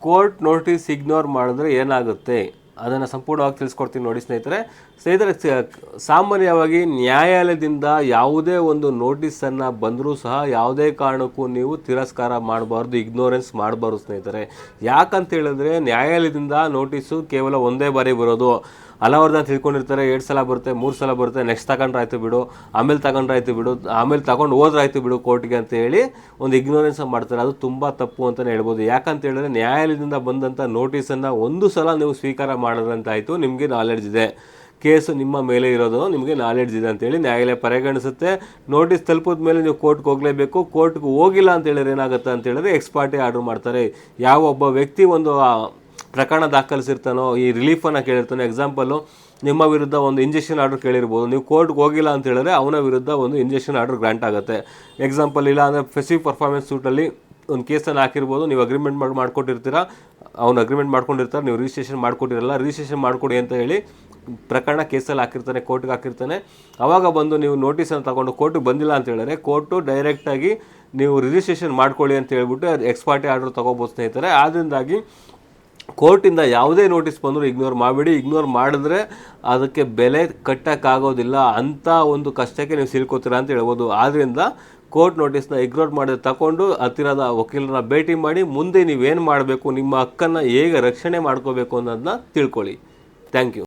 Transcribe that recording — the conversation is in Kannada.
ಕೋರ್ಟ್ ನೋಟಿಸ್ ಇಗ್ನೋರ್ ಮಾಡಿದ್ರೆ ಏನಾಗುತ್ತೆ ಅದನ್ನು ಸಂಪೂರ್ಣವಾಗಿ ತಿಳಿಸ್ಕೊಡ್ತೀನಿ ನೋಡಿ ಸ್ನೇಹಿತರೆ. ಸಾಮಾನ್ಯವಾಗಿ ನ್ಯಾಯಾಲಯದಿಂದ ಯಾವುದೇ ಒಂದು ನೋಟಿಸನ್ನು ಬಂದರೂ ಸಹ ಯಾವುದೇ ಕಾರಣಕ್ಕೂ ನೀವು ತಿರಸ್ಕಾರ ಮಾಡಬಾರ್ದು, ಇಗ್ನೋರೆನ್ಸ್ ಮಾಡಬಾರ್ದು ಸ್ನೇಹಿತರೆ. ಯಾಕಂತ ಹೇಳಿದ್ರೆ ನ್ಯಾಯಾಲಯದಿಂದ ನೋಟಿಸು ಕೇವಲ ಒಂದೇ ಬಾರಿ ಬರೋದು. ಹಲವಾರು ಜನ ತಿಳ್ಕೊಂಡಿರ್ತಾರೆ 2 ಸಲ ಬರುತ್ತೆ, 3 ಸಲ ಬರುತ್ತೆ, ನೆಕ್ಸ್ಟ್ ತಗೊಂಡ್ರಾಯ್ತು ಬಿಡು, ಆಮೇಲೆ ತಗೊಂಡ್ರಾಯ್ತು ಬಿಡು, ಆಮೇಲೆ ತಗೊಂಡು ಹೋದ್ರಾಯ್ತು ಬಿಡು ಕೋರ್ಟ್ಗೆ ಅಂತ ಹೇಳಿ ಒಂದು ಇಗ್ನೋರೆನ್ಸ್ ಮಾಡ್ತಾರೆ. ಅದು ತುಂಬ ತಪ್ಪು ಅಂತಲೇ ಹೇಳ್ಬೋದು. ಯಾಕಂತ ಹೇಳಿದ್ರೆ ನ್ಯಾಯಾಲಯದಿಂದ ಬಂದಂಥ ನೋಟಿಸನ್ನು ಒಂದು ಸಲ ನೀವು ಸ್ವೀಕಾರ ಮಾಡೋದಂತಾಯಿತು, ನಿಮಗೆ ನಾಲೆಡ್ಜ್ ಇದೆ, ಕೇಸು ನಿಮ್ಮ ಮೇಲೆ ಇರೋದು, ನಿಮಗೆ ನಾಲೆಡ್ಜ್ ಇದೆ ಅಂತೇಳಿ ನ್ಯಾಯಾಲಯ ಪರಿಗಣಿಸುತ್ತೆ. ನೋಟಿಸ್ ತಲುಪಿದ ಮೇಲೆ ನೀವು ಕೋರ್ಟ್ಗೆ ಹೋಗಲೇಬೇಕು. ಕೋರ್ಟ್ಗೆ ಹೋಗಿಲ್ಲ ಅಂತ ಹೇಳಿದ್ರೆ ಏನಾಗುತ್ತೆ ಅಂತ ಹೇಳಿದ್ರೆ ಎಕ್ಸ್ ಪಾರ್ಟಿ ಆರ್ಡರ್ ಮಾಡ್ತಾರೆ. ಯಾವ ಒಬ್ಬ ವ್ಯಕ್ತಿ ಒಂದು ಪ್ರಕರಣ ದಾಖಲಿಸಿರ್ತಾನೋ, ಈ ರಿಲೀಫನ್ನು ಕೇಳಿರ್ತಾನೋ, ಎಕ್ಸಾಂಪಲು ನಿಮ್ಮ ವಿರುದ್ಧ ಒಂದು ಇಂಜೆಕ್ಷನ್ ಆರ್ಡರ್ ಕೇಳಿರ್ಬೋದು, ನೀವು ಕೋರ್ಟ್ಗೆ ಹೋಗಿಲ್ಲ ಅಂತ ಹೇಳಿದ್ರೆ ಅವನ ವಿರುದ್ಧ ಒಂದು ಇಂಜೆಕ್ಷನ್ ಆರ್ಡರ್ ಗ್ರಾಂಟ್ ಆಗುತ್ತೆ. ಎಕ್ಸಾಂಪಲ್ ಇಲ್ಲ ಅಂದರೆ ಫೆಸಿಫಿಕ್ ಪರ್ಫಾರ್ಮೆನ್ಸ್ ಸೂಟಲ್ಲಿ ಒಂದು ಕೇಸನ್ನು ಹಾಕಿರ್ಬೋದು, ನೀವು ಅಗ್ರಿಮೆಂಟ್ ಮಾಡ್ಕೊಟ್ಟಿರ್ತೀರ, ಅವ್ನು ಅಗ್ರಿಮೆಂಟ್ ಮಾಡ್ಕೊಂಡಿರ್ತಾರೆ, ನೀವು ರಿಜಿಸ್ಟ್ರೇಷನ್ ಮಾಡ್ಕೊಟ್ಟಿರಲ್ಲ, ರಿಜಿಸ್ಟ್ರೇಷನ್ ಮಾಡಿಕೊಡಿ ಅಂತ ಹೇಳಿ ಪ್ರಕರಣ ಕೇಸಲ್ಲಿ ಹಾಕಿರ್ತಾನೆ, ಕೋರ್ಟ್ಗೆ ಹಾಕಿರ್ತಾನೆ. ಆವಾಗ ಬಂದು ನೀವು ನೋಟಿಸನ್ನು ತಗೊಂಡು ಕೋರ್ಟಿಗೆ ಬಂದಿಲ್ಲ ಅಂತ ಹೇಳಿದ್ರೆ ಕೋರ್ಟು ಡೈರೆಕ್ಟಾಗಿ ನೀವು ರಿಜಿಸ್ಟ್ರೇಷನ್ ಮಾಡ್ಕೊಳ್ಳಿ ಅಂತ ಹೇಳ್ಬಿಟ್ಟು ಎಕ್ಸ್ ಪಾರ್ಟಿ ಆರ್ಡರ್ ತೊಗೋಬೋದು ಸ್ನೇಹಿತರೆ. ಆದ್ದರಿಂದಾಗಿ ಕೋರ್ಟಿಂದ ಯಾವುದೇ ನೋಟಿಸ್ ಬಂದರೂ ಇಗ್ನೋರ್ ಮಾಡಬೇಡಿ. ಇಗ್ನೋರ್ ಮಾಡಿದ್ರೆ ಅದಕ್ಕೆ ಬೆಲೆ ಕಟ್ಟೋಕ್ಕಾಗೋದಿಲ್ಲ, ಅಂಥ ಒಂದು ಕಷ್ಟಕ್ಕೆ ನೀವು ಸಿಲ್ಕೋತೀರಾ ಅಂತ ಹೇಳ್ಬೋದು. ಆದ್ದರಿಂದ ಕೋರ್ಟ್ ನೋಟಿಸ್ನ ಇಗ್ನೋರ್ ಮಾಡಿದ್ರೆ ತಗೊಂಡು ಹತ್ತಿರದ ವಕೀಲರನ್ನ ಭೇಟಿ ಮಾಡಿ ಮುಂದೆ ನೀವೇನು ಮಾಡಬೇಕು, ನಿಮ್ಮ ಹಕ್ಕನ್ನು ಹೇಗೆ ರಕ್ಷಣೆ ಮಾಡ್ಕೋಬೇಕು ಅನ್ನೋದನ್ನ ತಿಳ್ಕೊಳ್ಳಿ. Thank you.